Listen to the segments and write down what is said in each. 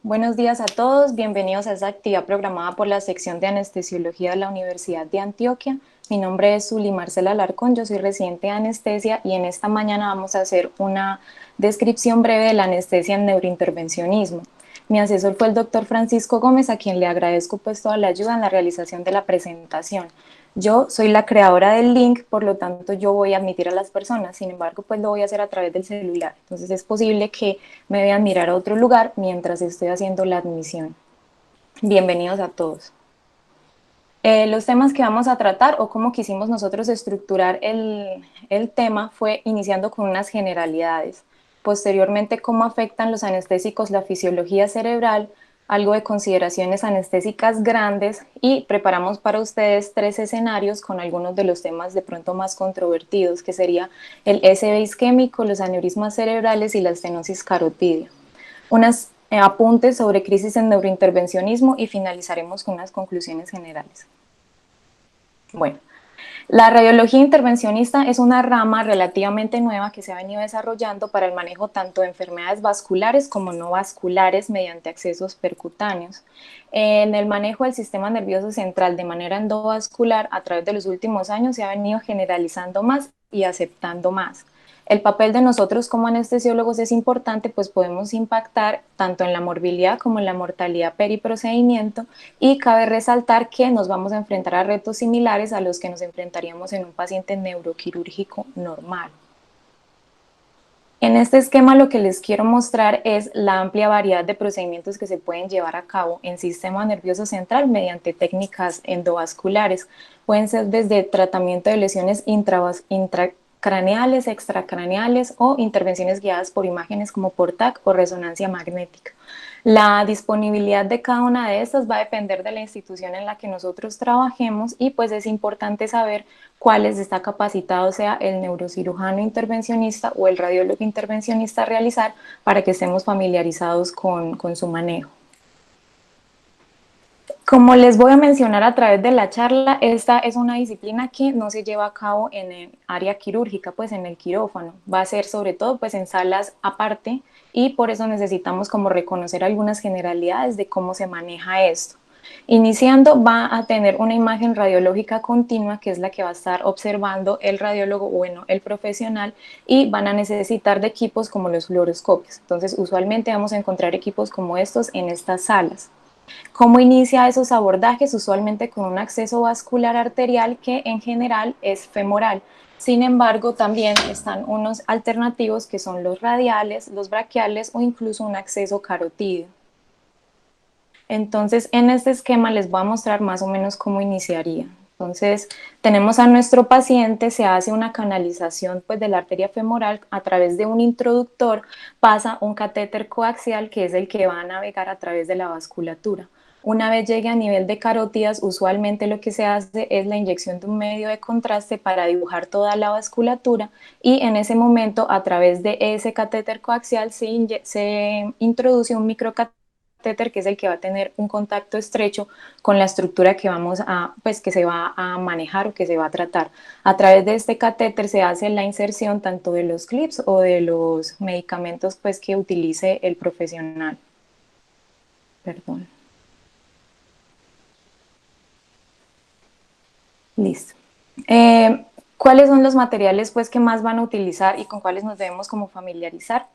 Buenos días a todos, bienvenidos a esta actividad programada por la sección de anestesiología de la Universidad de Antioquia. Mi nombre es Zuli Marcela Alarcón, yo soy residente de anestesia y en esta mañana vamos a hacer una descripción breve de la anestesia en neurointervencionismo. Mi asesor fue el doctor Francisco Gómez, a quien le agradezco pues toda la ayuda en la realización de la presentación. Yo soy la creadora del link, por lo tanto yo voy a admitir a las personas, sin embargo pues lo voy a hacer a través del celular. Entonces es posible que me vean mirar a otro lugar mientras estoy haciendo la admisión. Bienvenidos a todos. Los temas que vamos a tratar o cómo quisimos nosotros estructurar el tema fue iniciando con unas generalidades. Posteriormente, cómo afectan los anestésicos la fisiología cerebral, algo de consideraciones anestésicas grandes y preparamos para ustedes 3 escenarios con algunos de los temas de pronto más controvertidos, que sería el SB isquémico, los aneurismas cerebrales y la estenosis carotidia. Unas apuntes sobre crisis en neurointervencionismo y finalizaremos con unas conclusiones generales. Bueno, la radiología intervencionista es una rama relativamente nueva que se ha venido desarrollando para el manejo tanto de enfermedades vasculares como no vasculares mediante accesos percutáneos. En el manejo del sistema nervioso central de manera endovascular, a través de los últimos años se ha venido generalizando más y aceptando más. El papel de nosotros como anestesiólogos es importante, pues podemos impactar tanto en la morbilidad como en la mortalidad periprocedimiento, y cabe resaltar que nos vamos a enfrentar a retos similares a los que nos enfrentaríamos en un paciente neuroquirúrgico normal. En este esquema lo que les quiero mostrar es la amplia variedad de procedimientos que se pueden llevar a cabo en sistema nervioso central mediante técnicas endovasculares. Pueden ser desde tratamiento de lesiones intracraneales, extracraneales o intervenciones guiadas por imágenes como por TAC o resonancia magnética. La disponibilidad de cada una de estas va a depender de la institución en la que nosotros trabajemos y pues es importante saber cuáles está capacitado, sea el neurocirujano intervencionista o el radiólogo intervencionista a realizar, para que estemos familiarizados con su manejo. Como les voy a mencionar a través de la charla, esta es una disciplina que no se lleva a cabo en el área quirúrgica, pues en el quirófano. Va a ser sobre todo pues en salas aparte, y por eso necesitamos como reconocer algunas generalidades de cómo se maneja esto. Iniciando, va a tener una imagen radiológica continua, que es la que va a estar observando el radiólogo, bueno, el profesional, y van a necesitar de equipos como los fluoroscopios. Entonces, usualmente vamos a encontrar equipos como estos en estas salas. ¿Cómo inicia esos abordajes? Usualmente con un acceso vascular arterial que en general es femoral. Sin embargo, también están unos alternativos que son los radiales, los braquiales o incluso un acceso carotídeo. Entonces, en este esquema les voy a mostrar más o menos cómo iniciaría. Entonces, tenemos a nuestro paciente, se hace una canalización pues de la arteria femoral a través de un introductor, pasa un catéter coaxial que es el que va a navegar a través de la vasculatura. Una vez llegue a nivel de carótidas, usualmente lo que se hace es la inyección de un medio de contraste para dibujar toda la vasculatura, y en ese momento a través de ese catéter coaxial se introduce un microcatéter, que es el que va a tener un contacto estrecho con la estructura que vamos a, pues que se va a manejar o que se va a tratar. A través de este catéter se hace la inserción tanto de los clips o de los medicamentos pues que utilice el profesional. Perdón. Listo. ¿Cuáles son los materiales pues que más van a utilizar y con cuáles nos debemos como familiarizar?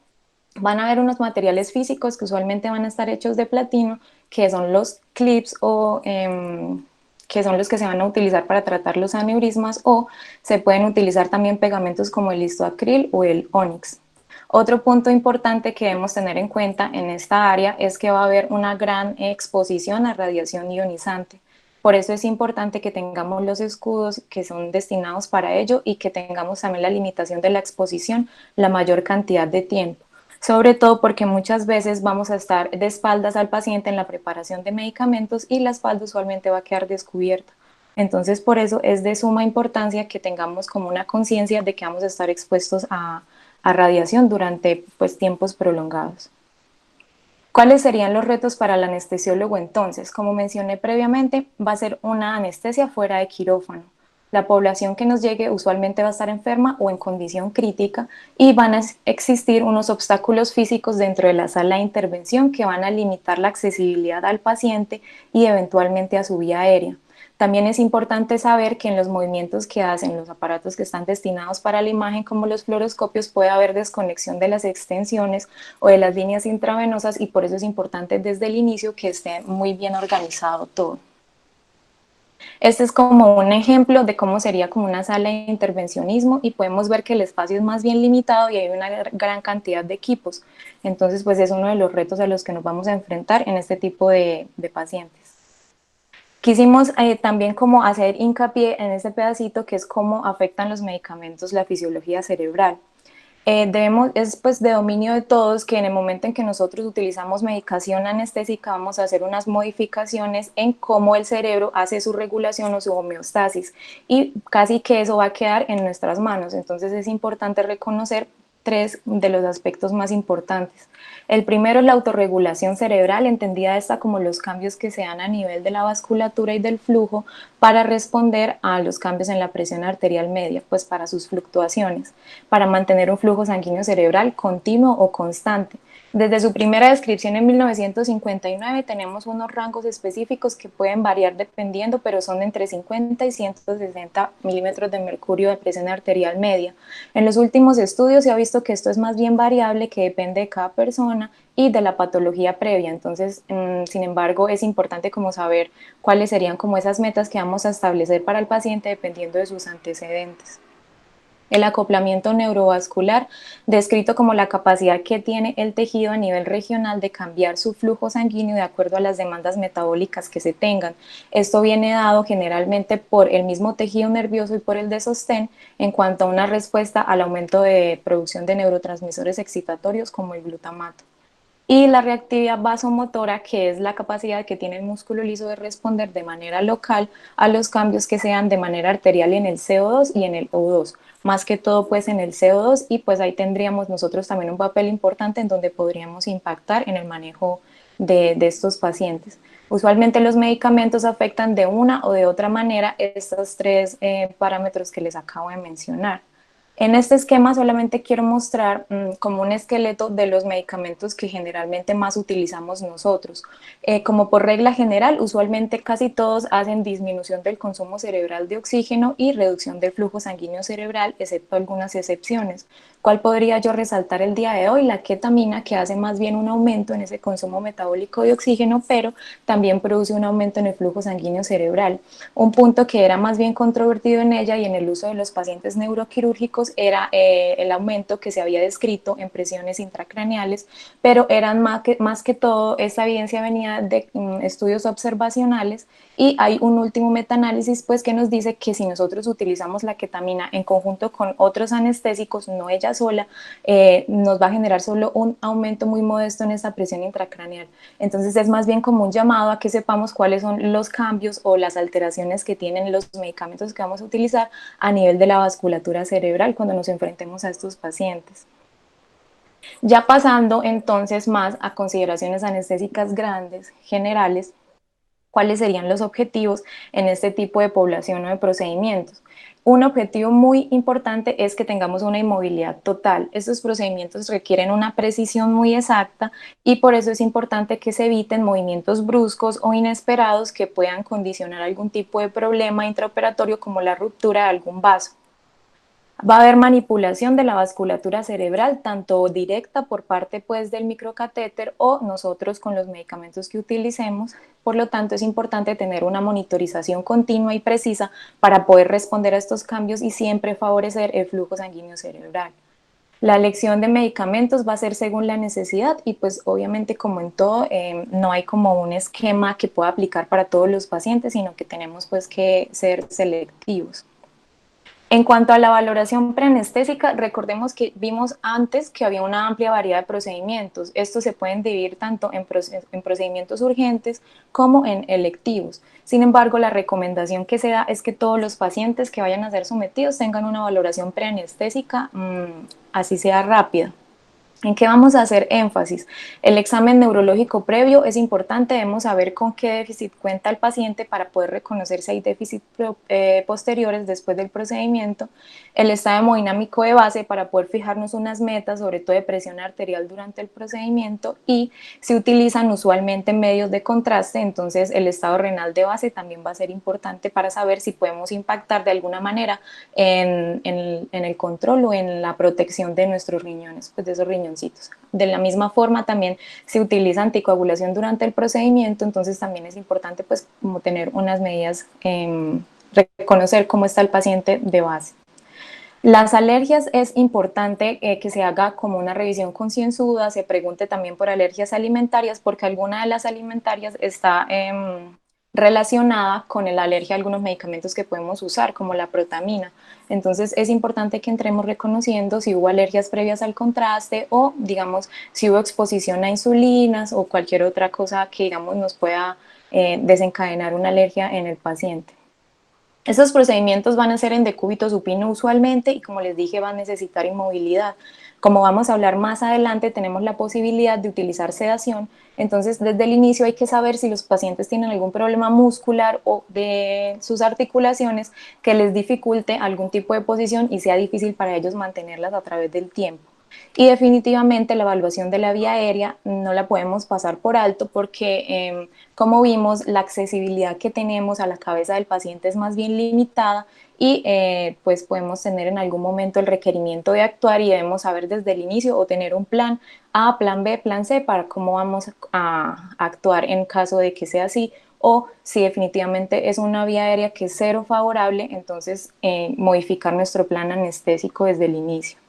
Van a haber unos materiales físicos que usualmente van a estar hechos de platino, que son los clips o que son los que se van a utilizar para tratar los aneurismas, o se pueden utilizar también pegamentos como el listoacril o el ónix. Otro punto importante que debemos tener en cuenta en esta área es que va a haber una gran exposición a radiación ionizante. Por eso es importante que tengamos los escudos que son destinados para ello y que tengamos también la limitación de la exposición la mayor cantidad de tiempo. Sobre todo porque muchas veces vamos a estar de espaldas al paciente en la preparación de medicamentos y la espalda usualmente va a quedar descubierta. Entonces, por eso es de suma importancia que tengamos como una conciencia de que vamos a estar expuestos a radiación durante pues, tiempos prolongados. ¿Cuáles serían los retos para el anestesiólogo entonces? Como mencioné previamente, va a ser una anestesia fuera de quirófano. La población que nos llegue usualmente va a estar enferma o en condición crítica y van a existir unos obstáculos físicos dentro de la sala de intervención que van a limitar la accesibilidad al paciente y eventualmente a su vía aérea. También es importante saber que en los movimientos que hacen los aparatos que están destinados para la imagen, como los fluoroscopios, puede haber desconexión de las extensiones o de las líneas intravenosas y por eso es importante desde el inicio que esté muy bien organizado todo. Este es como un ejemplo de cómo sería como una sala de intervencionismo y podemos ver que el espacio es más bien limitado y hay una gran cantidad de equipos. Entonces, pues es uno de los retos a los que nos vamos a enfrentar en este tipo de pacientes. Quisimos también como hacer hincapié en este pedacito que es cómo afectan los medicamentos la fisiología cerebral. Es pues de dominio de todos que en el momento en que nosotros utilizamos medicación anestésica vamos a hacer unas modificaciones en cómo el cerebro hace su regulación o su homeostasis y casi que eso va a quedar en nuestras manos. Entonces es importante reconocer tres de los aspectos más importantes. El primero es la autorregulación cerebral, entendida esta como los cambios que se dan a nivel de la vasculatura y del flujo para responder a los cambios en la presión arterial media, pues para sus fluctuaciones, para mantener un flujo sanguíneo cerebral continuo o constante. Desde su primera descripción en 1959 tenemos unos rangos específicos que pueden variar dependiendo, pero son entre 50 y 160 milímetros de mercurio de presión arterial media. En los últimos estudios se ha visto que esto es más bien variable, que depende de cada persona y de la patología previa. Entonces, sin embargo, es importante como saber cuáles serían como esas metas que vamos a establecer para el paciente dependiendo de sus antecedentes. El acoplamiento neurovascular, descrito como la capacidad que tiene el tejido a nivel regional de cambiar su flujo sanguíneo de acuerdo a las demandas metabólicas que se tengan. Esto viene dado generalmente por el mismo tejido nervioso y por el de sostén en cuanto a una respuesta al aumento de producción de neurotransmisores excitatorios como el glutamato. Y la reactividad vasomotora, que es la capacidad que tiene el músculo liso de responder de manera local a los cambios que sean de manera arterial en el CO2 y en el O2, más que todo pues en el CO2 y pues ahí tendríamos nosotros también un papel importante en donde podríamos impactar en el manejo de estos pacientes. Usualmente los medicamentos afectan de una o de otra manera estos tres parámetros que les acabo de mencionar. En este esquema solamente quiero mostrar como un esqueleto de los medicamentos que generalmente más utilizamos nosotros. Como por regla general, usualmente casi todos hacen disminución del consumo cerebral de oxígeno y reducción del flujo sanguíneo cerebral, excepto algunas excepciones. ¿Cuál podría yo resaltar el día de hoy? La ketamina, que hace más bien un aumento en ese consumo metabólico de oxígeno, pero también produce un aumento en el flujo sanguíneo cerebral. Un punto que era más bien controvertido en ella y en el uso de los pacientes neuroquirúrgicos era el aumento que se había descrito en presiones intracraneales, pero eran más que todo, esta evidencia venía de estudios observacionales y hay un último metaanálisis pues que nos dice que si nosotros utilizamos la ketamina en conjunto con otros anestésicos, no ella sola, nos va a generar solo un aumento muy modesto en esta presión intracraneal. Entonces es más bien como un llamado a que sepamos cuáles son los cambios o las alteraciones que tienen los medicamentos que vamos a utilizar a nivel de la vasculatura cerebral cuando nos enfrentemos a estos pacientes. Ya pasando entonces más a consideraciones anestésicas grandes, generales, cuáles serían los objetivos en este tipo de población o de procedimientos. Un objetivo muy importante es que tengamos una inmovilidad total. Estos procedimientos requieren una precisión muy exacta y por eso es importante que se eviten movimientos bruscos o inesperados que puedan condicionar algún tipo de problema intraoperatorio como la ruptura de algún vaso. Va a haber manipulación de la vasculatura cerebral, tanto directa por parte pues, del microcatéter o nosotros con los medicamentos que utilicemos. Por lo tanto, es importante tener una monitorización continua y precisa para poder responder a estos cambios y siempre favorecer el flujo sanguíneo cerebral. La elección de medicamentos va a ser según la necesidad y pues obviamente como en todo no hay como un esquema que pueda aplicar para todos los pacientes, sino que tenemos pues que ser selectivos. En cuanto a la valoración preanestésica, recordemos que vimos antes que había una amplia variedad de procedimientos. Estos se pueden dividir tanto en procedimientos urgentes como en electivos. Sin embargo, la recomendación que se da es que todos los pacientes que vayan a ser sometidos tengan una valoración preanestésica, así sea rápida. ¿En qué vamos a hacer énfasis? El examen neurológico previo es importante, debemos saber con qué déficit cuenta el paciente para poder reconocer si hay déficits posteriores después del procedimiento, el estado hemodinámico de base para poder fijarnos unas metas, sobre todo de presión arterial durante el procedimiento, y se utilizan usualmente medios de contraste, entonces el estado renal de base también va a ser importante para saber si podemos impactar de alguna manera en el control o en la protección de nuestros riñones, pues de esos riñoncitos. De la misma forma también se utiliza anticoagulación durante el procedimiento, entonces también es importante pues como tener unas medidas, reconocer cómo está el paciente de base. Las alergias es importante que se haga como una revisión concienzuda, se pregunte también por alergias alimentarias, porque alguna de las alimentarias está relacionada con la alergia a algunos medicamentos que podemos usar, como la protamina. Entonces es importante que entremos reconociendo si hubo alergias previas al contraste o, digamos, si hubo exposición a insulinas o cualquier otra cosa que, digamos, nos pueda desencadenar una alergia en el paciente. Estos procedimientos van a ser en decúbito supino usualmente y como les dije van a necesitar inmovilidad. Como vamos a hablar más adelante, tenemos la posibilidad de utilizar sedación, entonces desde el inicio hay que saber si los pacientes tienen algún problema muscular o de sus articulaciones que les dificulte algún tipo de posición y sea difícil para ellos mantenerlas a través del tiempo. Y definitivamente la evaluación de la vía aérea no la podemos pasar por alto porque, como vimos, la accesibilidad que tenemos a la cabeza del paciente es más bien limitada y pues podemos tener en algún momento el requerimiento de actuar y debemos saber desde el inicio o tener un plan A, plan B, plan C para cómo vamos a actuar en caso de que sea así o si definitivamente es una vía aérea que es cero favorable, entonces modificar nuestro plan anestésico desde el inicio.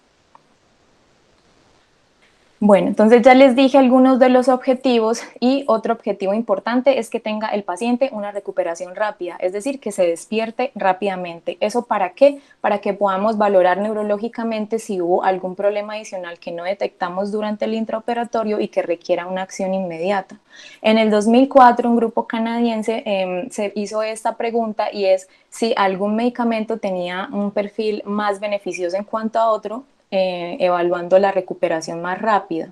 Bueno, entonces ya les dije algunos de los objetivos y otro objetivo importante es que tenga el paciente una recuperación rápida, es decir, que se despierte rápidamente. ¿Eso para qué? Para que podamos valorar neurológicamente si hubo algún problema adicional que no detectamos durante el intraoperatorio y que requiera una acción inmediata. En el 2004, un grupo canadiense se hizo esta pregunta y es si algún medicamento tenía un perfil más beneficioso en cuanto a otro, evaluando la recuperación más rápida.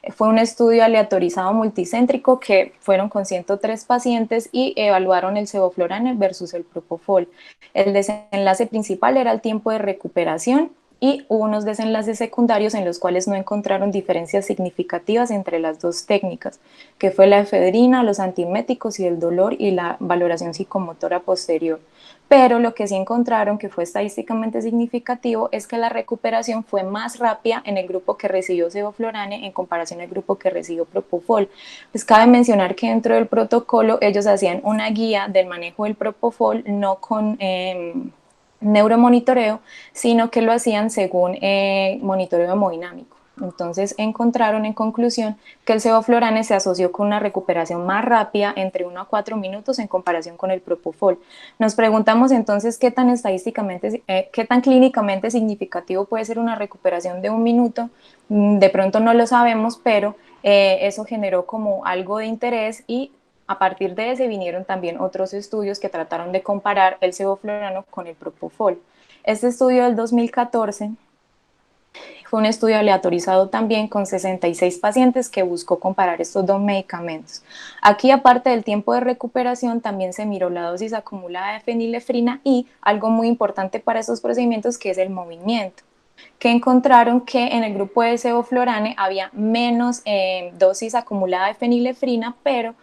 Fue un estudio aleatorizado multicéntrico que fueron con 103 pacientes y evaluaron el sevoflurane versus el propofol. El desenlace principal era el tiempo de recuperación y hubo unos desenlaces secundarios en los cuales no encontraron diferencias significativas entre las dos técnicas, que fue la efedrina, los antieméticos y el dolor y la valoración psicomotora posterior. Pero lo que sí encontraron que fue estadísticamente significativo es que la recuperación fue más rápida en el grupo que recibió sevoflurane en comparación al grupo que recibió propofol. Pues cabe mencionar que dentro del protocolo ellos hacían una guía del manejo del propofol no con neuromonitoreo, sino que lo hacían según monitoreo hemodinámico. Entonces encontraron en conclusión que el sevoflurane se asoció con una recuperación más rápida entre 1 a 4 minutos en comparación con el propofol. Nos preguntamos entonces qué tan estadísticamente, qué tan clínicamente significativo puede ser una recuperación de 1 minuto. De pronto no lo sabemos, pero eso generó como algo de interés y a partir de ese vinieron también otros estudios que trataron de comparar el sevoflurano con el propofol. Este estudio del 2014 fue un estudio aleatorizado también con 66 pacientes que buscó comparar estos dos medicamentos. Aquí, aparte del tiempo de recuperación, también se miró la dosis acumulada de fenilefrina y algo muy importante para estos procedimientos que es el movimiento, que encontraron que en el grupo de sevoflurane había menos dosis acumulada de fenilefrina, pero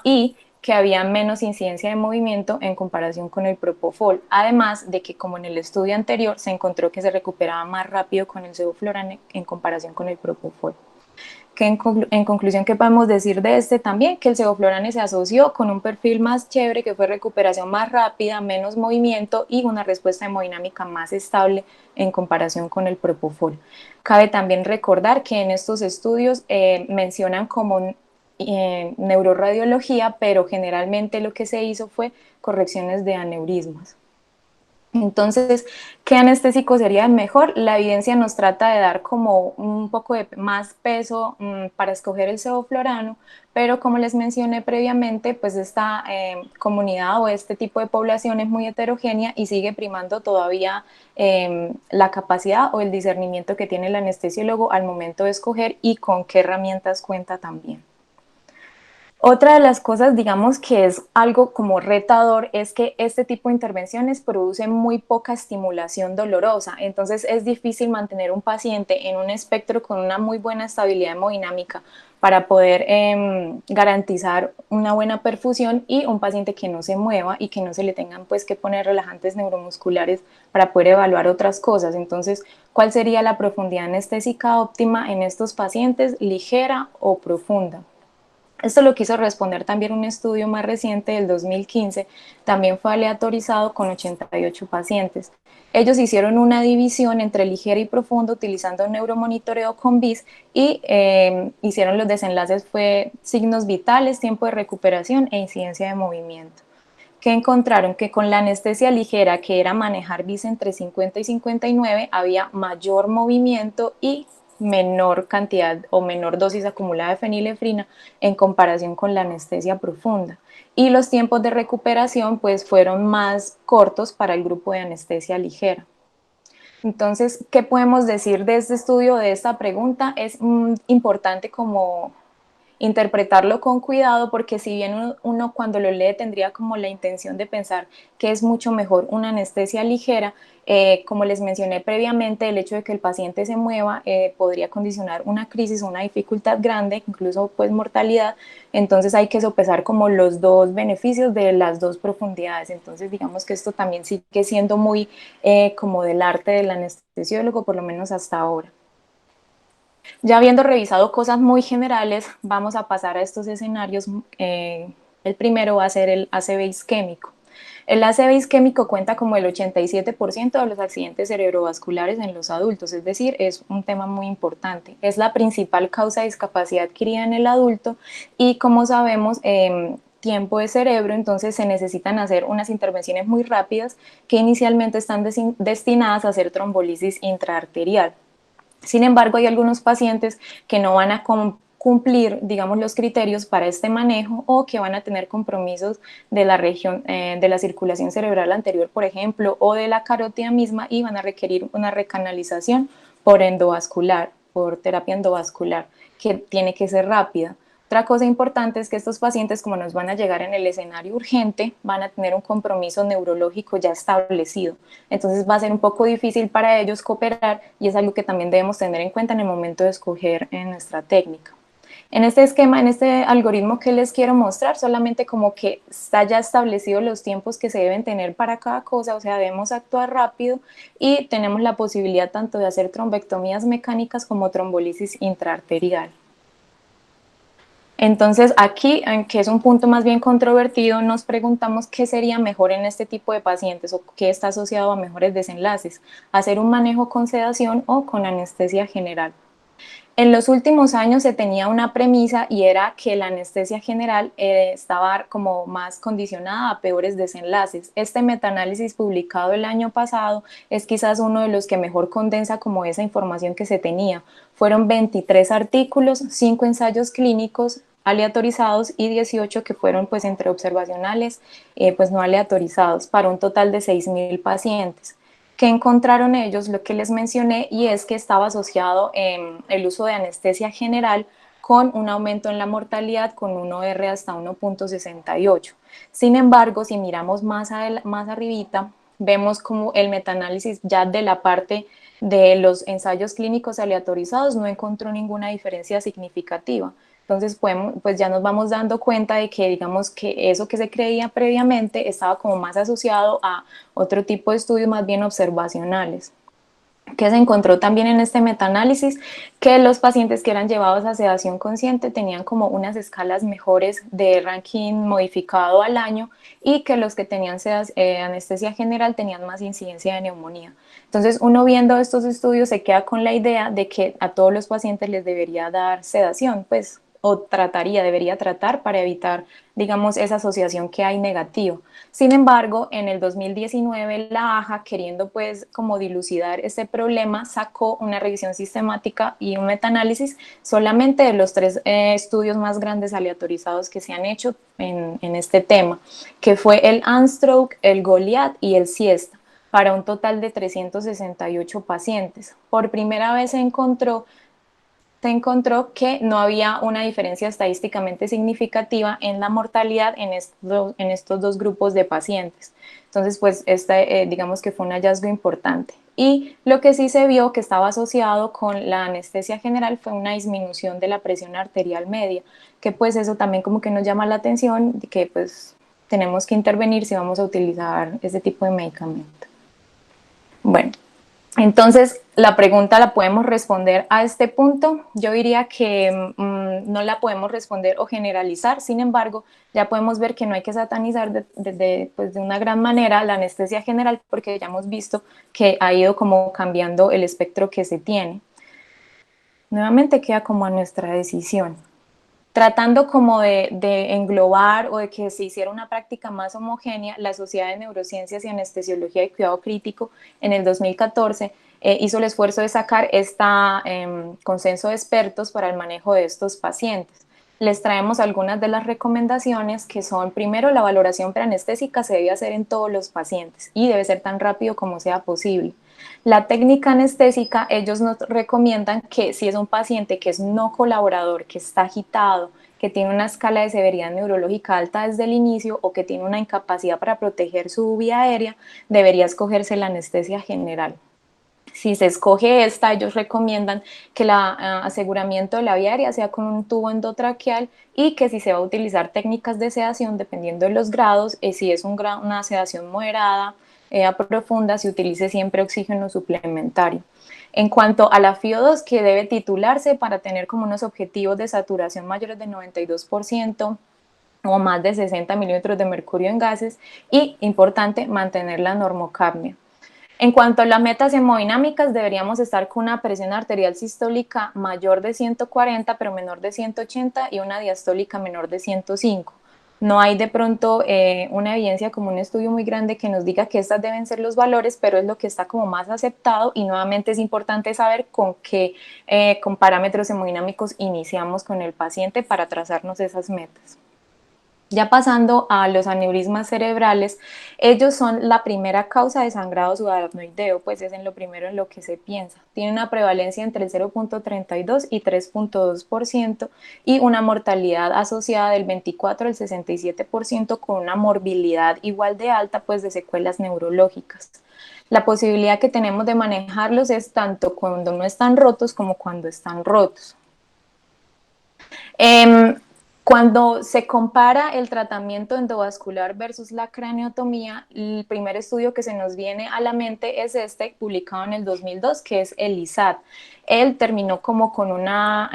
y que había menos incidencia de movimiento en comparación con el propofol, además de que como en el estudio anterior se encontró que se recuperaba más rápido con el sevoflurane en comparación con el propofol. Que en conclusión, ¿qué podemos decir de este también? Que el sevoflurane se asoció con un perfil más chévere, que fue recuperación más rápida, menos movimiento y una respuesta hemodinámica más estable en comparación con el propofol. Cabe también recordar que en estos estudios mencionan como neuroradiología, pero generalmente lo que se hizo fue correcciones de aneurismas. Entonces, ¿qué anestésico sería el mejor? La evidencia nos trata de dar como un poco de más peso para escoger el sevoflurano, pero como les mencioné previamente, pues esta comunidad o este tipo de población es muy heterogénea y sigue primando todavía la capacidad o el discernimiento que tiene el anestesiólogo al momento de escoger y con qué herramientas cuenta también. Otra de las cosas, digamos, que es algo como retador es que este tipo de intervenciones producen muy poca estimulación dolorosa, entonces es difícil mantener un paciente en un espectro con una muy buena estabilidad hemodinámica para poder garantizar una buena perfusión y un paciente que no se mueva y que no se le tengan pues que poner relajantes neuromusculares para poder evaluar otras cosas. Entonces, ¿cuál sería la profundidad anestésica óptima en estos pacientes? ¿Ligera o profunda? Esto lo quiso responder también un estudio más reciente del 2015, también fue aleatorizado con 88 pacientes. Ellos hicieron una división entre ligera y profunda utilizando neuromonitoreo con BIS y hicieron los desenlaces, fue signos vitales, tiempo de recuperación e incidencia de movimiento. Que encontraron que con la anestesia ligera, que era manejar BIS entre 50 y 59, había mayor movimiento y menor cantidad o menor dosis acumulada de fenilefrina en comparación con la anestesia profunda. Y los tiempos de recuperación pues fueron más cortos para el grupo de anestesia ligera. Entonces, ¿qué podemos decir de este estudio, de esta pregunta? Es importante como interpretarlo con cuidado, porque si bien uno cuando lo lee tendría como la intención de pensar que es mucho mejor una anestesia ligera, como les mencioné previamente, el hecho de que el paciente se mueva podría condicionar una crisis, una dificultad grande, incluso pues mortalidad. Entonces hay que sopesar como los dos beneficios de las dos profundidades. Entonces digamos que esto también sigue siendo muy como del arte del anestesiólogo, por lo menos hasta ahora. Ya habiendo revisado cosas muy generales, vamos a pasar a estos escenarios. El primero va a ser el ACV isquémico. El ACV isquémico cuenta como el 87% de los accidentes cerebrovasculares en los adultos, es decir, es un tema muy importante. Es la principal causa de discapacidad adquirida en el adulto y como sabemos, tiempo de cerebro, entonces se necesitan hacer unas intervenciones muy rápidas que inicialmente están destinadas a hacer trombolisis intraarterial. Sin embargo, hay algunos pacientes que no van a cumplir, digamos, los criterios para este manejo o que van a tener compromisos de la región de la circulación cerebral anterior, por ejemplo, o de la carótida misma y van a requerir una recanalización por endovascular, por terapia endovascular, que tiene que ser rápida. Otra cosa importante es que estos pacientes, como nos van a llegar en el escenario urgente, van a tener un compromiso neurológico ya establecido. Entonces va a ser un poco difícil para ellos cooperar y es algo que también debemos tener en cuenta en el momento de escoger en nuestra técnica. En este esquema, en este algoritmo que les quiero mostrar, solamente como que está ya establecido los tiempos que se deben tener para cada cosa, o sea, debemos actuar rápido y tenemos la posibilidad tanto de hacer trombectomías mecánicas como trombolisis intraarterial. Entonces aquí, que es un punto más bien controvertido, nos preguntamos qué sería mejor en este tipo de pacientes o qué está asociado a mejores desenlaces, hacer un manejo con sedación o con anestesia general. En los últimos años se tenía una premisa y era que la anestesia general estaba como más condicionada a peores desenlaces. Este metaanálisis publicado el año pasado es quizás uno de los que mejor condensa como esa información que se tenía. Fueron 23 artículos, 5 ensayos clínicos aleatorizados y 18 que fueron pues entre observacionales, pues no aleatorizados, para un total de 6.000 pacientes. ¿Qué encontraron ellos? Lo que les mencioné, y es que estaba asociado el uso de anestesia general con un aumento en la mortalidad con un OR hasta 1.68. Sin embargo, si miramos más arribita, vemos como el metaanálisis ya de la parte de los ensayos clínicos aleatorizados no encontró ninguna diferencia significativa. Entonces, pues ya nos vamos dando cuenta de que, digamos, que eso que se creía previamente estaba como más asociado a otro tipo de estudios más bien observacionales. Que se encontró también en este metaanálisis que los pacientes que eran llevados a sedación consciente tenían como unas escalas mejores de ranking modificado al año y que los que tenían anestesia general tenían más incidencia de neumonía. Entonces uno viendo estos estudios se queda con la idea de que a todos los pacientes les debería dar sedación, pues o debería tratar para evitar, digamos, esa asociación que hay negativa. Sin embargo, en el 2019 la AJA, queriendo pues como dilucidar este problema, sacó una revisión sistemática y un metaanálisis solamente de los tres estudios más grandes aleatorizados que se han hecho en este tema, que fue el Anstroke, el Goliath y el Siesta, para un total de 368 pacientes. Por primera vez se encontró que no había una diferencia estadísticamente significativa en la mortalidad en estos dos grupos de pacientes. Entonces, pues, digamos que fue un hallazgo importante. Y lo que sí se vio que estaba asociado con la anestesia general fue una disminución de la presión arterial media, que pues eso también como que nos llama la atención, que pues tenemos que intervenir si vamos a utilizar ese tipo de medicamento. Bueno, entonces, la pregunta la podemos responder a este punto. Yo diría que no la podemos responder o generalizar, sin embargo, ya podemos ver que no hay que satanizar pues de una gran manera la anestesia general porque ya hemos visto que ha ido como cambiando el espectro que se tiene. Nuevamente queda como a nuestra decisión. Tratando como de englobar o de que se hiciera una práctica más homogénea, la Sociedad de Neurociencias y Anestesiología y Cuidado Crítico en el 2014 hizo el esfuerzo de sacar este consenso de expertos para el manejo de estos pacientes. Les traemos algunas de las recomendaciones que son, primero, la valoración preanestésica se debe hacer en todos los pacientes y debe ser tan rápido como sea posible. La técnica anestésica, ellos nos recomiendan que si es un paciente que es no colaborador, que está agitado, que tiene una escala de severidad neurológica alta desde el inicio o que tiene una incapacidad para proteger su vía aérea, debería escogerse la anestesia general. Si se escoge esta, ellos recomiendan que el aseguramiento de la vía aérea sea con un tubo endotraqueal y que si se va a utilizar técnicas de sedación, dependiendo de los grados, si es una sedación moderada, a profunda, se utilice siempre oxígeno suplementario. En cuanto a la FIO2, que debe titularse para tener como unos objetivos de saturación mayores del 92% o más de 60 milímetros de mercurio en gases y, importante, mantener la normocapnia. En cuanto a las metas hemodinámicas, deberíamos estar con una presión arterial sistólica mayor de 140, pero menor de 180 y una diastólica menor de 105. No hay de pronto una evidencia como un estudio muy grande que nos diga que estas deben ser los valores, pero es lo que está como más aceptado y nuevamente es importante saber con parámetros hemodinámicos iniciamos con el paciente para trazarnos esas metas. Ya pasando a los aneurismas cerebrales, ellos son la primera causa de sangrado subaracnoideo, pues es en lo primero en lo que se piensa. Tiene una prevalencia entre el 0.32 y 3.2% y una mortalidad asociada del 24 al 67% con una morbilidad igual de alta, pues de secuelas neurológicas. La posibilidad que tenemos de manejarlos es tanto cuando no están rotos como cuando están rotos. Cuando se compara el tratamiento endovascular versus la craneotomía, el primer estudio que se nos viene a la mente es este, publicado en el 2002, que es el ISAT. Él terminó como con una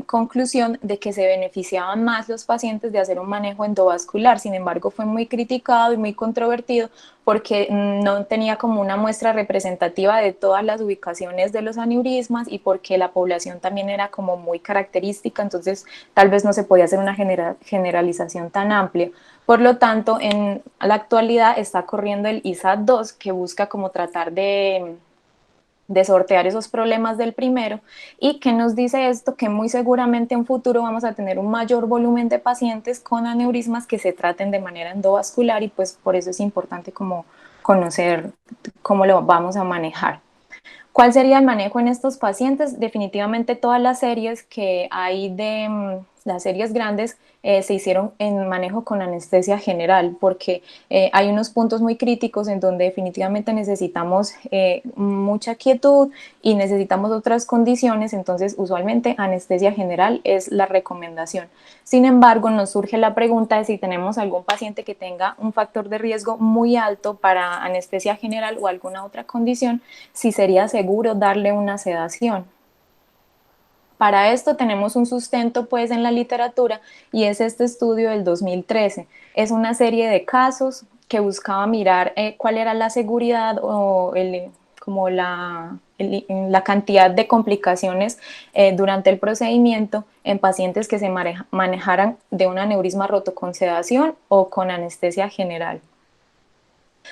conclusión de que se beneficiaban más los pacientes de hacer un manejo endovascular. Sin embargo, fue muy criticado y muy controvertido porque no tenía como una muestra representativa de todas las ubicaciones de los aneurismas y porque la población también era como muy característica, entonces tal vez no se podía hacer una generalización tan amplia. Por lo tanto, en la actualidad está corriendo el ISAT-2 que busca como tratar de sortear esos problemas del primero. ¿Y qué nos dice esto? Que muy seguramente en futuro vamos a tener un mayor volumen de pacientes con aneurismas que se traten de manera endovascular y pues por eso es importante como conocer cómo lo vamos a manejar. ¿Cuál sería el manejo en estos pacientes? Definitivamente todas las series que hay las series grandes se hicieron en manejo con anestesia general porque hay unos puntos muy críticos en donde definitivamente necesitamos mucha quietud y necesitamos otras condiciones, entonces usualmente anestesia general es la recomendación. Sin embargo, nos surge la pregunta de si tenemos algún paciente que tenga un factor de riesgo muy alto para anestesia general o alguna otra condición, si sería seguro darle una sedación. Para esto tenemos un sustento pues en la literatura y es este estudio del 2013. Es una serie de casos que buscaba mirar cuál era la seguridad o como la cantidad de complicaciones durante el procedimiento en pacientes que se manejaran de un aneurisma roto con sedación o con anestesia general.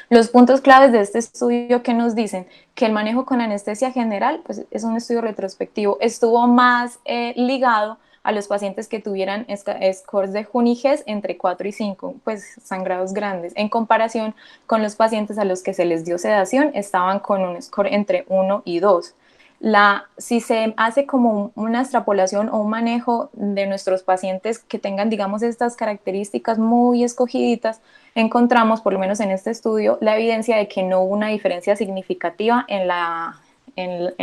Los puntos claves de este estudio que nos dicen que el manejo con anestesia general, pues es un estudio retrospectivo, estuvo más ligado a los pacientes que tuvieran scores de Juniges entre 4 y 5, pues sangrados grandes, en comparación con los pacientes a los que se les dio sedación, estaban con un score entre 1 y 2. Si se hace como una extrapolación o un manejo de nuestros pacientes que tengan, digamos, estas características muy escogiditas, encontramos, por lo menos en este estudio, la evidencia de que no hubo una diferencia significativa en la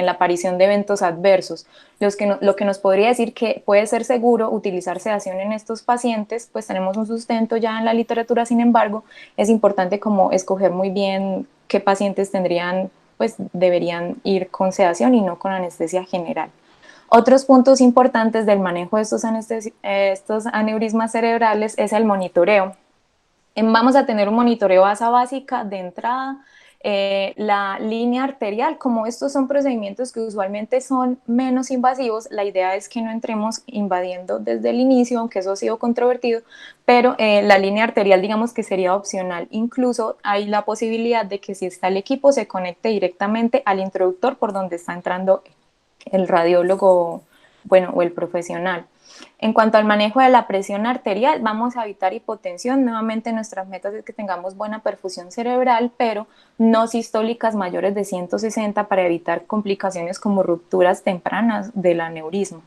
aparición de eventos adversos. Lo que nos podría decir que puede ser seguro utilizar sedación en estos pacientes, pues tenemos un sustento ya en la literatura. Sin embargo, es importante como escoger muy bien qué pacientes pues deberían ir con sedación y no con anestesia general. Otros puntos importantes del manejo de estos aneurismas cerebrales es el monitoreo. Vamos a tener un monitoreo asa básica de entrada, la línea arterial. Como estos son procedimientos que usualmente son menos invasivos, la idea es que no entremos invadiendo desde el inicio, aunque eso ha sido controvertido, pero la línea arterial digamos que sería opcional. Incluso hay la posibilidad de que si está el equipo se conecte directamente al introductor por donde está entrando el radiólogo, bueno, o el profesional. En cuanto al manejo de la presión arterial, vamos a evitar hipotensión. Nuevamente, nuestras metas es que tengamos buena perfusión cerebral, pero no sistólicas mayores de 160 para evitar complicaciones como rupturas tempranas del aneurisma.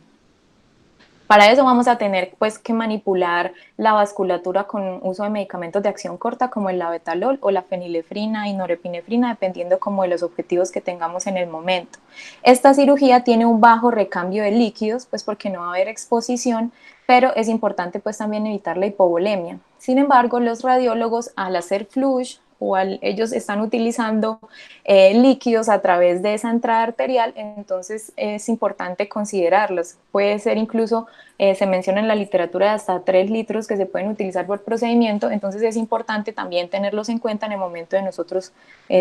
Para eso vamos a tener pues que manipular la vasculatura con uso de medicamentos de acción corta como el labetalol o la fenilefrina y norepinefrina, dependiendo como de los objetivos que tengamos en el momento. Esta cirugía tiene un bajo recambio de líquidos, pues porque no va a haber exposición, pero es importante pues también evitar la hipovolemia. Sin embargo, los radiólogos al hacer flush o ellos están utilizando líquidos a través de esa entrada arterial, entonces es importante considerarlos. Puede ser incluso, se menciona en la literatura, de hasta 3 litros que se pueden utilizar por procedimiento, entonces es importante también tenerlos en cuenta en el momento de nosotros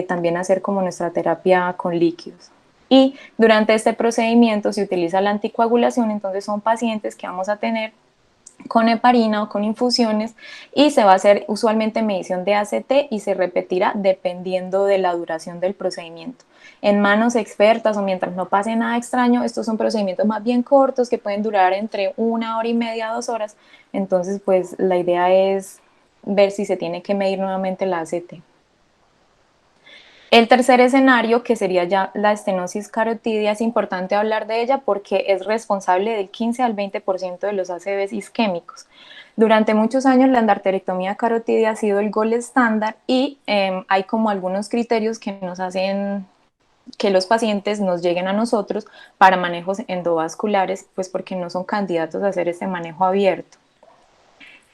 también hacer como nuestra terapia con líquidos. Y durante este procedimiento se utiliza la anticoagulación, entonces son pacientes que vamos a tener con heparina o con infusiones y se va a hacer usualmente medición de ACT y se repetirá dependiendo de la duración del procedimiento. En manos expertas o mientras no pase nada extraño, estos son procedimientos más bien cortos que pueden durar entre 1 hora y media a 2 horas, entonces pues la idea es ver si se tiene que medir nuevamente la ACT. El tercer escenario, que sería ya la estenosis carotidia, es importante hablar de ella porque es responsable del 15 al 20% de los ACVs isquémicos. Durante muchos años la endarterectomía carotidia ha sido el gol estándar y hay como algunos criterios que nos hacen que los pacientes nos lleguen a nosotros para manejos endovasculares, pues porque no son candidatos a hacer este manejo abierto.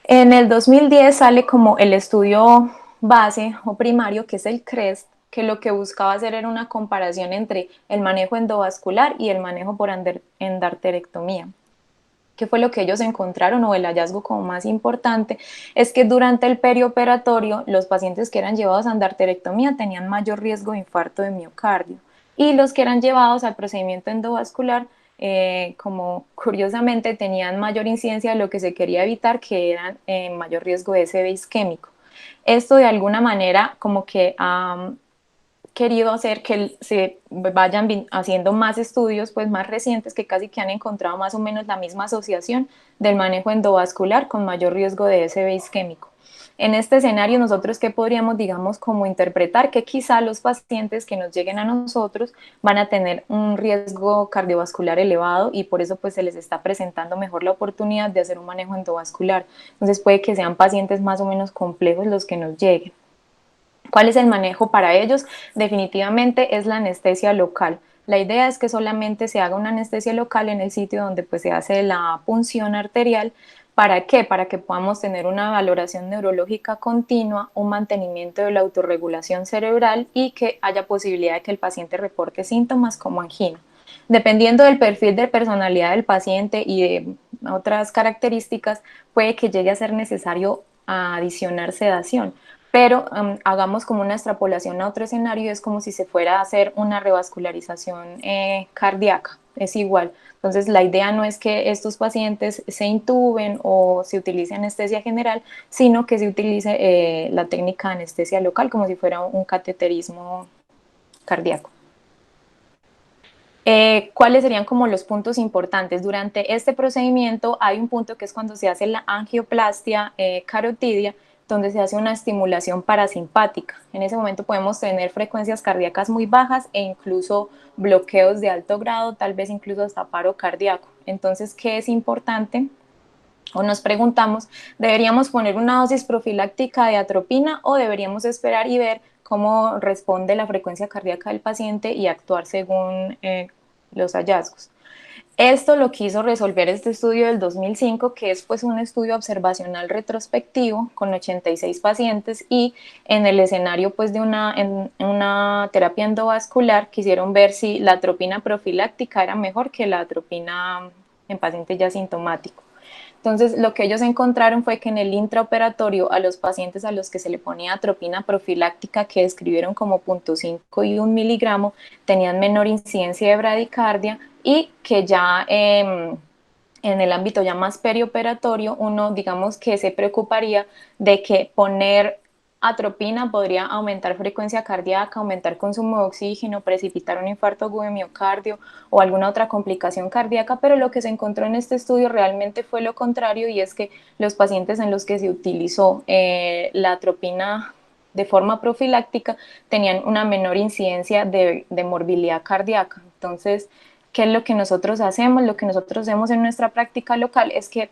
En el 2010 sale como el estudio base o primario, que es el CREST, que lo que buscaba hacer era una comparación entre el manejo endovascular y el manejo por endarterectomía. ¿Qué fue lo que ellos encontraron o el hallazgo como más importante? Es que durante el perioperatorio los pacientes que eran llevados a endarterectomía tenían mayor riesgo de infarto de miocardio y los que eran llevados al procedimiento endovascular como curiosamente tenían mayor incidencia de lo que se quería evitar, que eran mayor riesgo de SB isquémico. Esto de alguna manera como que querido hacer que se vayan haciendo más estudios pues más recientes que casi que han encontrado más o menos la misma asociación del manejo endovascular con mayor riesgo de SB isquémico. En este escenario nosotros qué podríamos digamos como interpretar que quizá los pacientes que nos lleguen a nosotros van a tener un riesgo cardiovascular elevado y por eso pues se les está presentando mejor la oportunidad de hacer un manejo endovascular. Entonces puede que sean pacientes más o menos complejos los que nos lleguen. ¿Cuál es el manejo para ellos? Definitivamente es la anestesia local. La idea es que solamente se haga una anestesia local en el sitio donde pues, se hace la punción arterial. ¿Para qué? Para que podamos tener una valoración neurológica continua, un mantenimiento de la autorregulación cerebral y que haya posibilidad de que el paciente reporte síntomas como angina. Dependiendo del perfil de personalidad del paciente y de otras características, puede que llegue a ser necesario adicionar sedación. pero hagamos como una extrapolación a otro escenario, es como si se fuera a hacer una revascularización cardíaca, es igual. Entonces la idea no es que estos pacientes se intuben o se utilice anestesia general, sino que se utilice la técnica de anestesia local como si fuera un cateterismo cardíaco. ¿Cuáles serían como los puntos importantes? Durante este procedimiento hay un punto que es cuando se hace la angioplastia carotidia, donde se hace una estimulación parasimpática. En ese momento podemos tener frecuencias cardíacas muy bajas e incluso bloqueos de alto grado, tal vez incluso hasta paro cardíaco. Entonces, ¿qué es importante? O nos preguntamos, ¿deberíamos poner una dosis profiláctica de atropina o deberíamos esperar y ver cómo responde la frecuencia cardíaca del paciente y actuar según los hallazgos? Esto lo quiso resolver este estudio del 2005, que es pues un estudio observacional retrospectivo con 86 pacientes y en el escenario pues de una terapia endovascular quisieron ver si la atropina profiláctica era mejor que la atropina en pacientes ya sintomáticos. Entonces, lo que ellos encontraron fue que en el intraoperatorio a los pacientes a los que se le ponía atropina profiláctica, que describieron como 0.5 y 1 miligramo, tenían menor incidencia de bradicardia y que ya en el ámbito ya más perioperatorio, uno digamos que se preocuparía de que poner atropina podría aumentar frecuencia cardíaca, aumentar consumo de oxígeno, precipitar un infarto agudo de miocardio o alguna otra complicación cardíaca, pero lo que se encontró en este estudio realmente fue lo contrario, y es que los pacientes en los que se utilizó la atropina de forma profiláctica tenían una menor incidencia de morbilidad cardíaca. Entonces, ¿qué es lo que nosotros hacemos? Lo que nosotros hacemos en nuestra práctica local es que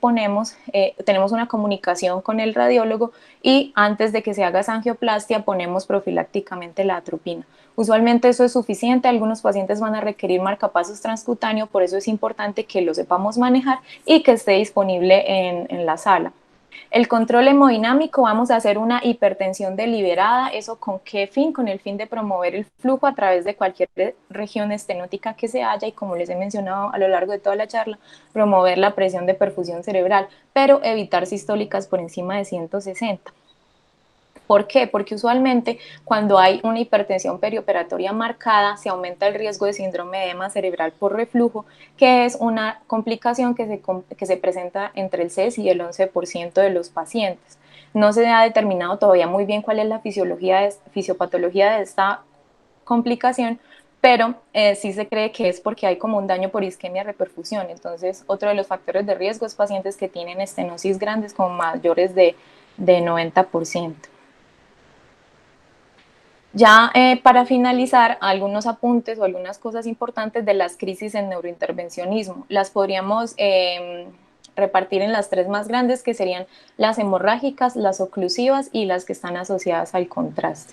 tenemos una comunicación con el radiólogo y antes de que se haga esa angioplastia ponemos profilácticamente la atropina. Usualmente eso es suficiente, algunos pacientes van a requerir marcapasos transcutáneos, por eso es importante que lo sepamos manejar y que esté disponible en la sala. El control hemodinámico, vamos a hacer una hipertensión deliberada. ¿Eso con qué fin? Con el fin de promover el flujo a través de cualquier región estenótica que se haya y, como les he mencionado a lo largo de toda la charla, promover la presión de perfusión cerebral, pero evitar sistólicas por encima de 160. ¿Por qué? Porque usualmente cuando hay una hipertensión perioperatoria marcada se aumenta el riesgo de síndrome de edema cerebral por reflujo, que es una complicación que se presenta entre el 6 y el 11% de los pacientes. No se ha determinado todavía muy bien cuál es la fisiopatología de esta complicación, pero sí se cree que es porque hay como un daño por isquemia reperfusión. Entonces, otro de los factores de riesgo es pacientes que tienen estenosis grandes con mayores de 90%. Ya para finalizar, algunos apuntes o algunas cosas importantes de las crisis en neurointervencionismo. Las podríamos repartir en las tres más grandes, que serían las hemorrágicas, las oclusivas y las que están asociadas al contraste.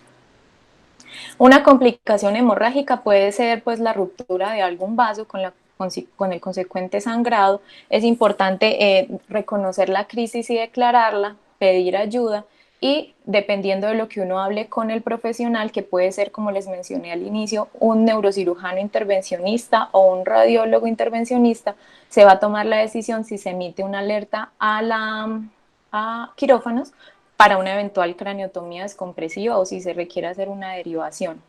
Una complicación hemorrágica puede ser pues la ruptura de algún vaso con el consecuente sangrado. Es importante reconocer la crisis y declararla, pedir ayuda y, dependiendo de lo que uno hable con el profesional, que puede ser, como les mencioné al inicio, un neurocirujano intervencionista o un radiólogo intervencionista, se va a tomar la decisión si se emite una alerta a quirófanos para una eventual craniotomía descompresiva o si se requiere hacer una derivación.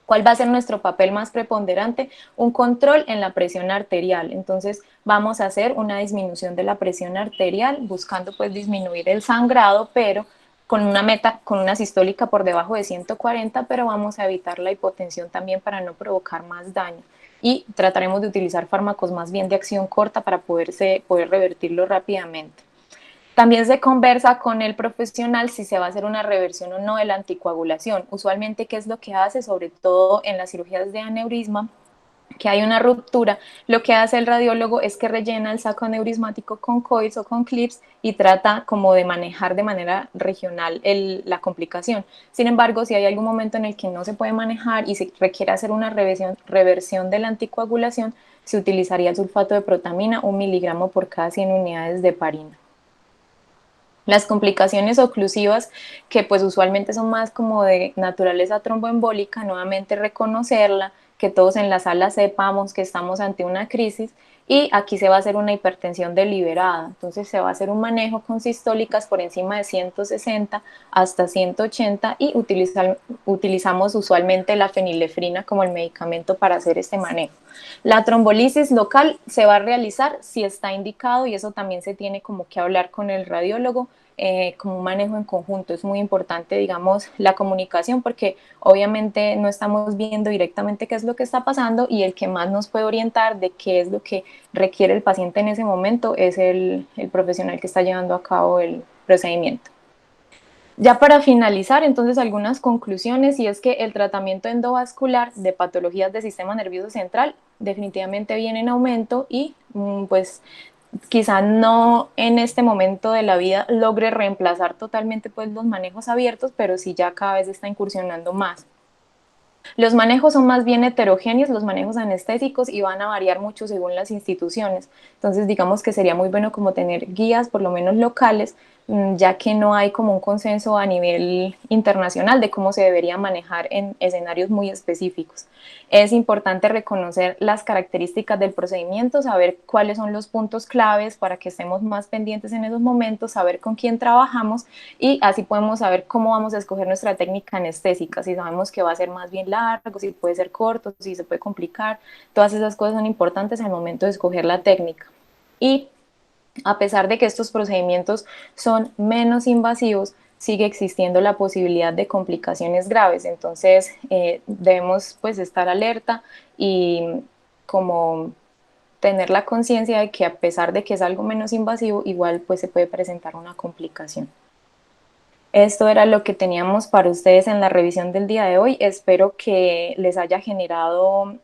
¿Cuál va a ser nuestro papel más preponderante? Un control en la presión arterial. Entonces vamos a hacer una disminución de la presión arterial, buscando pues disminuir el sangrado, pero con una meta, con una sistólica por debajo de 140, pero vamos a evitar la hipotensión también para no provocar más daño. Y trataremos de utilizar fármacos más bien de acción corta para poder revertirlo rápidamente. También se conversa con el profesional si se va a hacer una reversión o no de la anticoagulación. Usualmente, ¿qué es lo que hace? Sobre todo en las cirugías de aneurisma, que hay una ruptura, lo que hace el radiólogo es que rellena el saco aneurismático con coils o con clips y trata como de manejar de manera regional la complicación. Sin embargo, si hay algún momento en el que no se puede manejar y se requiere hacer una reversión de la anticoagulación, se utilizaría el sulfato de protamina, 1 miligramo por cada 100 unidades de heparina. Las complicaciones oclusivas, que pues usualmente son más como de naturaleza tromboembólica, nuevamente reconocerla, que todos en la sala sepamos que estamos ante una crisis y aquí se va a hacer una hipertensión deliberada. Entonces se va a hacer un manejo con sistólicas por encima de 160 hasta 180 y utilizamos usualmente la fenilefrina como el medicamento para hacer este manejo. La trombolisis local se va a realizar si está indicado y eso también se tiene como que hablar con el radiólogo como un manejo en conjunto. Es muy importante, digamos, la comunicación porque obviamente no estamos viendo directamente qué es lo que está pasando y el que más nos puede orientar de qué es lo que requiere el paciente en ese momento es el profesional que está llevando a cabo el procedimiento. Ya para finalizar, entonces, algunas conclusiones, y es que el tratamiento endovascular de patologías del sistema nervioso central definitivamente viene en aumento y pues quizá no en este momento de la vida logre reemplazar totalmente pues los manejos abiertos, pero sí ya cada vez está incursionando más. Los manejos son más bien heterogéneos, los manejos anestésicos, y van a variar mucho según las instituciones. Entonces, digamos que sería muy bueno como tener guías, por lo menos locales, ya que no hay como un consenso a nivel internacional de cómo se debería manejar en escenarios muy específicos. Es importante reconocer las características del procedimiento, saber cuáles son los puntos claves para que estemos más pendientes en esos momentos, saber con quién trabajamos y así podemos saber cómo vamos a escoger nuestra técnica anestésica, si sabemos que va a ser más bien largo, si puede ser corto, si se puede complicar. Todas esas cosas son importantes al momento de escoger la técnica. Y a pesar de que estos procedimientos son menos invasivos, sigue existiendo la posibilidad de complicaciones graves. Entonces, debemos pues estar alerta y como tener la conciencia de que a pesar de que es algo menos invasivo, igual pues se puede presentar una complicación. Esto era lo que teníamos para ustedes en la revisión del día de hoy. Espero que les haya generado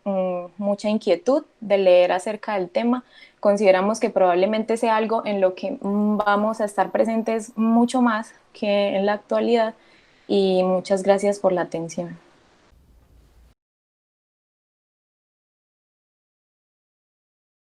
mucha inquietud de leer acerca del tema. Consideramos que probablemente sea algo en lo que vamos a estar presentes mucho más que en la actualidad y muchas gracias por la atención.